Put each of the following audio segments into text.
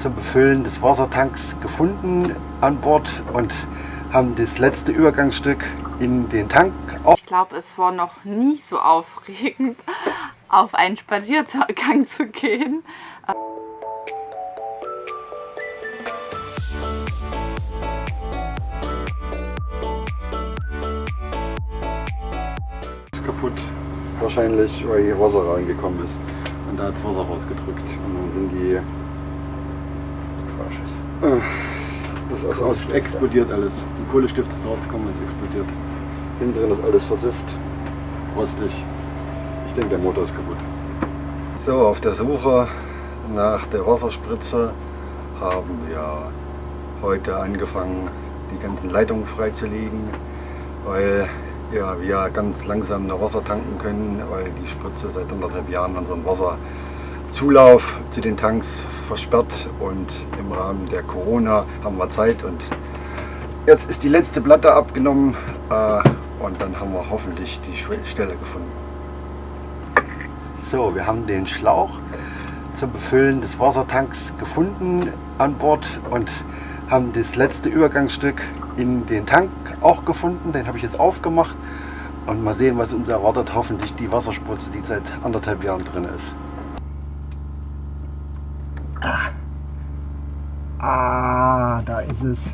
zum Befüllen des Wassertanks gefunden an Bord und haben das letzte Übergangsstück in den Tank. Ich glaube, es war noch nie so aufregend, auf einen Spaziergang zu gehen. Ist kaputt, wahrscheinlich, weil hier Wasser reingekommen ist. Und da hat das Wasser rausgedrückt. Und dann sind die... Das ist explodiert alles. Die Kohlestifte ist rausgekommen, ist explodiert. Innen drin ist alles versifft, rostig. Ich denke, der Motor ist kaputt. So, auf der Suche nach der Wasserspritze haben wir heute angefangen, die ganzen Leitungen freizulegen, weil ja, wir ganz langsam noch Wasser tanken können, weil die Spritze seit 1,5 Jahren unseren Wasserzulauf zu den Tanks versperrt, und im Rahmen der Corona haben wir Zeit und jetzt ist die letzte Platte abgenommen und dann haben wir hoffentlich die Stelle gefunden. So, wir haben den Schlauch zum Befüllen des Wassertanks gefunden an Bord und haben das letzte Übergangsstück in den Tank auch gefunden. Den habe ich jetzt aufgemacht und mal sehen, was uns erwartet. Hoffentlich die Wasserspritze, die seit 1,5 Jahren drin ist. Da ist es.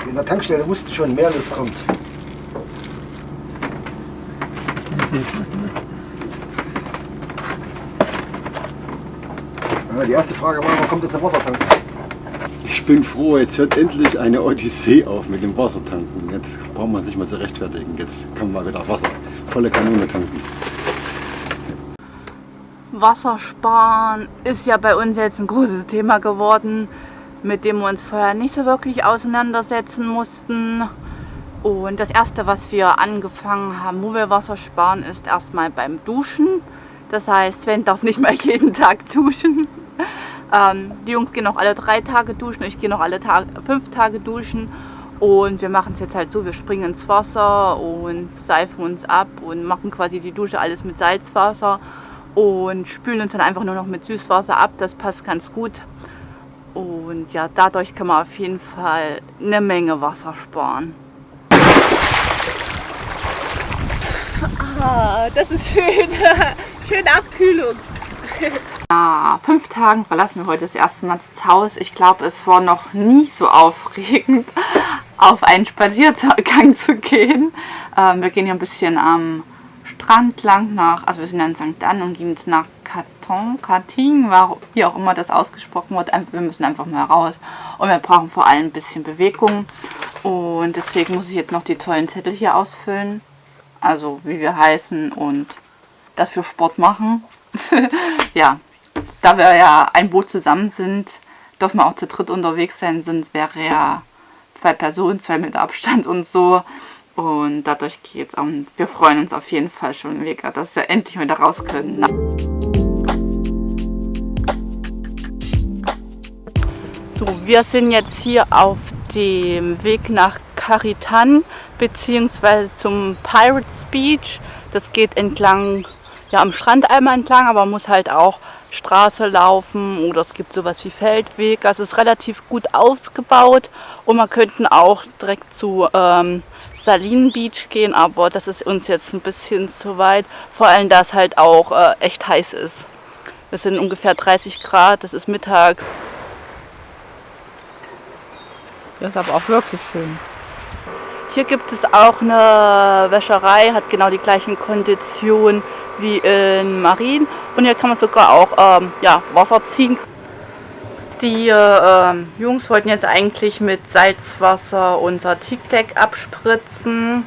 In der Tankstelle wussten schon, Mehrles kommt. Die erste Frage war, wann kommt jetzt der Wassertank? Ich bin froh, jetzt hört endlich eine Odyssee auf mit dem Wassertanken. Jetzt braucht man sich mal zu rechtfertigen. Jetzt kann man wieder Wasser, volle Kanone tanken. Wassersparen ist ja bei uns jetzt ein großes Thema geworden, mit dem wir uns vorher nicht so wirklich auseinandersetzen mussten. Und das erste, was wir angefangen haben, wo wir Wasser sparen, ist erstmal beim Duschen. Das heißt, Sven darf nicht mehr jeden Tag duschen. Die Jungs gehen noch alle 3 Tage duschen, ich gehe noch alle 5 Tage duschen. Und wir machen es jetzt halt so, wir springen ins Wasser und seifen uns ab und machen quasi die Dusche alles mit Salzwasser und spülen uns dann einfach nur noch mit Süßwasser ab. Das passt ganz gut. Und ja, dadurch kann man auf jeden Fall eine Menge Wasser sparen. Das ist schön. Schöne Abkühlung. Nach 5 Tagen verlassen wir heute das erste Mal das Haus. Ich glaube, es war noch nie so aufregend, auf einen Spaziergang zu gehen. Wir gehen hier ein bisschen am Strand lang also wir sind ja in St. Ann und gehen jetzt nach Kating, wie auch immer das ausgesprochen wird. Wir müssen einfach mal raus und wir brauchen vor allem ein bisschen Bewegung. Und deswegen muss ich jetzt noch die tollen Zettel hier ausfüllen. Also wie wir heißen und dass wir Sport machen. Ja, da wir ja ein Boot zusammen sind, dürfen wir auch zu dritt unterwegs sein, sonst wäre ja 2 Personen, 2 Meter Abstand und so. Und dadurch geht's auch. Und wir freuen uns auf jeden Fall schon mega, dass wir endlich wieder raus können. So, wir sind jetzt hier auf dem Weg nach Karitan bzw. zum Pirates Beach. Das geht entlang, ja, am Strand einmal entlang, aber man muss halt auch Straße laufen oder es gibt sowas wie Feldweg. Also es ist relativ gut ausgebaut und man könnte auch direkt zu Salinen Beach gehen, aber das ist uns jetzt ein bisschen zu weit, vor allem da es halt auch echt heiß ist. Es sind ungefähr 30 Grad, das ist mittags. Das ist aber auch wirklich schön. Hier gibt es auch eine Wäscherei, hat genau die gleichen Konditionen wie in Marien. Und hier kann man sogar auch ja, Wasser ziehen. Die Jungs wollten jetzt eigentlich mit Salzwasser unser Teakdeck abspritzen.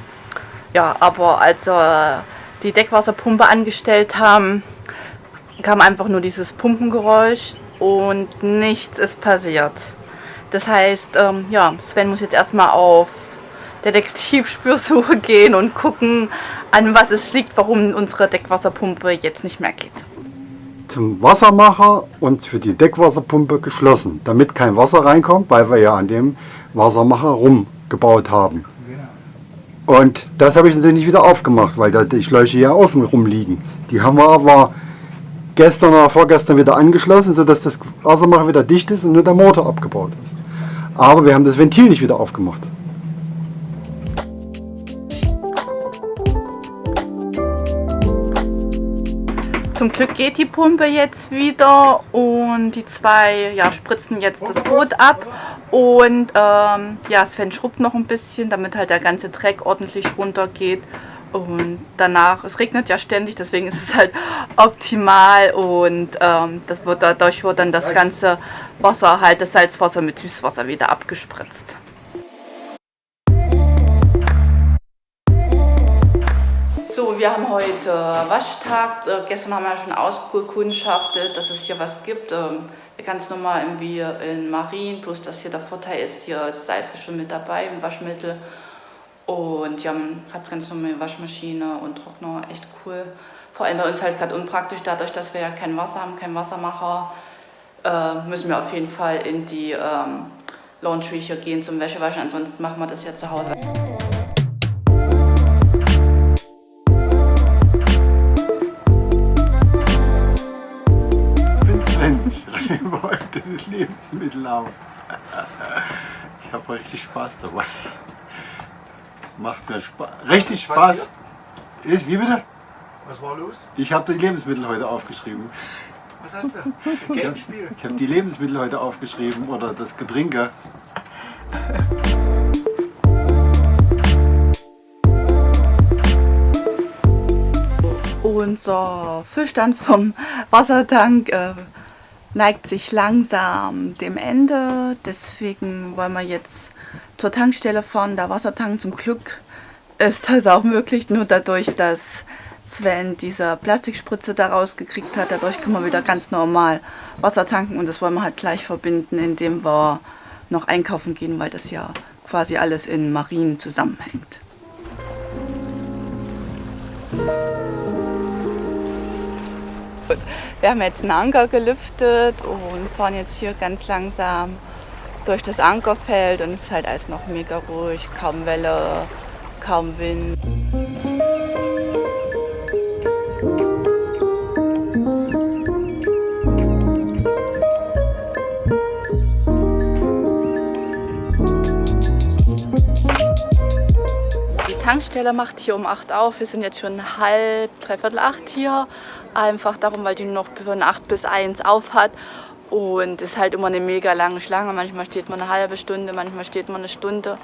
Ja, aber als wir die Deckwasserpumpe angestellt haben, kam einfach nur dieses Pumpengeräusch und nichts ist passiert. Das heißt, ja, Sven muss jetzt erstmal auf Detektivspürsuche gehen und gucken, an was es liegt, warum unsere Deckwasserpumpe jetzt nicht mehr geht. Zum Wassermacher und für die Deckwasserpumpe geschlossen, damit kein Wasser reinkommt, weil wir ja an dem Wassermacher rumgebaut haben. Und das habe ich natürlich nicht wieder aufgemacht, weil da die Schläuche ja offen rumliegen. Die haben wir aber gestern oder vorgestern wieder angeschlossen, sodass das Wassermacher wieder dicht ist und nur der Motor abgebaut ist. Aber wir haben das Ventil nicht wieder aufgemacht. Zum Glück geht die Pumpe jetzt wieder und die zwei spritzen jetzt das Boot ab und Sven schrubbt noch ein bisschen, damit halt der ganze Dreck ordentlich runtergeht und danach, es regnet ja ständig, deswegen ist es halt optimal und dadurch wird dann das ganze Wasser, halt das Salzwasser mit Süßwasser wieder abgespritzt. So, wir haben heute Waschtag. Gestern haben wir ja schon ausgekundschaftet, dass es hier was gibt. Ganz normal wie in Marien, bloß dass hier der Vorteil ist, hier ist Seife schon mit dabei im Waschmittel. Und ihr habt ganz normale Waschmaschine und Trockner, echt cool. Vor allem bei uns halt gerade unpraktisch, dadurch, dass wir ja kein Wasser haben, keinen Wassermacher, müssen wir auf jeden Fall in die Laundry hier gehen zum Wäschewaschen. Ansonsten machen wir das ja zu Hause. Ich wollte das Lebensmittel auf. Ich habe richtig Spaß dabei. Macht mir Spaß. Richtig Spaß. Ist, wie bitte? Was war los? Ich habe die Lebensmittel heute aufgeschrieben. Was hast du? Gamespiel? Ich habe die Lebensmittel heute aufgeschrieben oder das Getränke. Unser Füllstand vom Wassertank neigt sich langsam dem Ende, deswegen wollen wir jetzt zur Tankstelle fahren. Der Wassertank, zum Glück ist das auch möglich, nur dadurch, dass Sven diese Plastikspritze da rausgekriegt hat, dadurch können wir wieder ganz normal Wasser tanken und das wollen wir halt gleich verbinden, indem wir noch einkaufen gehen, weil das ja quasi alles in Marien zusammenhängt. Wir haben jetzt einen Anker gelüftet und fahren jetzt hier ganz langsam durch das Ankerfeld und es ist halt alles noch mega ruhig, kaum Welle, kaum Wind. Die Tankstelle macht hier um 8 auf, wir sind jetzt schon halb, dreiviertel 8 hier. Einfach darum, weil die noch von 8 bis 1 auf hat und es ist halt immer eine mega lange Schlange. Manchmal steht man eine halbe Stunde, manchmal steht man eine Stunde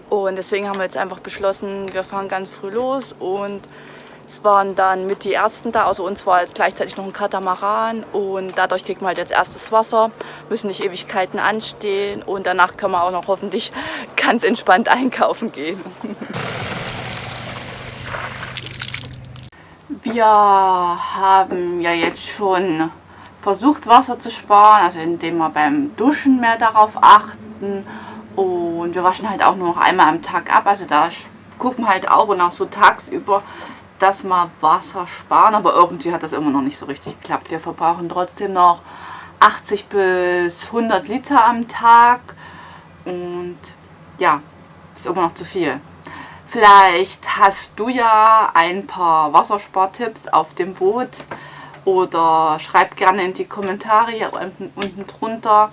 und deswegen haben wir jetzt einfach beschlossen, wir fahren ganz früh los und es waren dann mit die Ersten da, außer uns war halt gleichzeitig noch ein Katamaran und dadurch kriegt man halt jetzt erstes Wasser, müssen nicht Ewigkeiten anstehen und danach können wir auch noch hoffentlich ganz entspannt einkaufen gehen. Wir haben ja jetzt schon versucht, Wasser zu sparen, also indem wir beim Duschen mehr darauf achten und wir waschen halt auch nur noch einmal am Tag ab, also da gucken wir halt auch und auch so tagsüber, dass wir Wasser sparen, aber irgendwie hat das immer noch nicht so richtig geklappt. Wir verbrauchen trotzdem noch 80 bis 100 Liter am Tag und ja, ist immer noch zu viel. Vielleicht hast du ja ein paar Wasserspartipps auf dem Boot oder schreib gerne in die Kommentare hier unten drunter,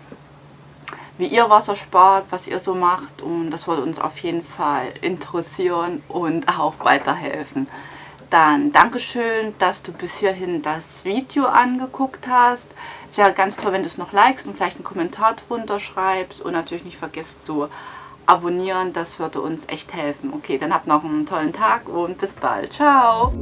wie ihr Wasser spart, was ihr so macht und das würde uns auf jeden Fall interessieren und auch weiterhelfen. Dann Dankeschön, dass du bis hierhin das Video angeguckt hast. Es wäre ganz toll, wenn du es noch likest und vielleicht einen Kommentar drunter schreibst und natürlich nicht vergisst zu abonnieren, das würde uns echt helfen. Okay, dann habt noch einen tollen Tag und bis bald. Ciao!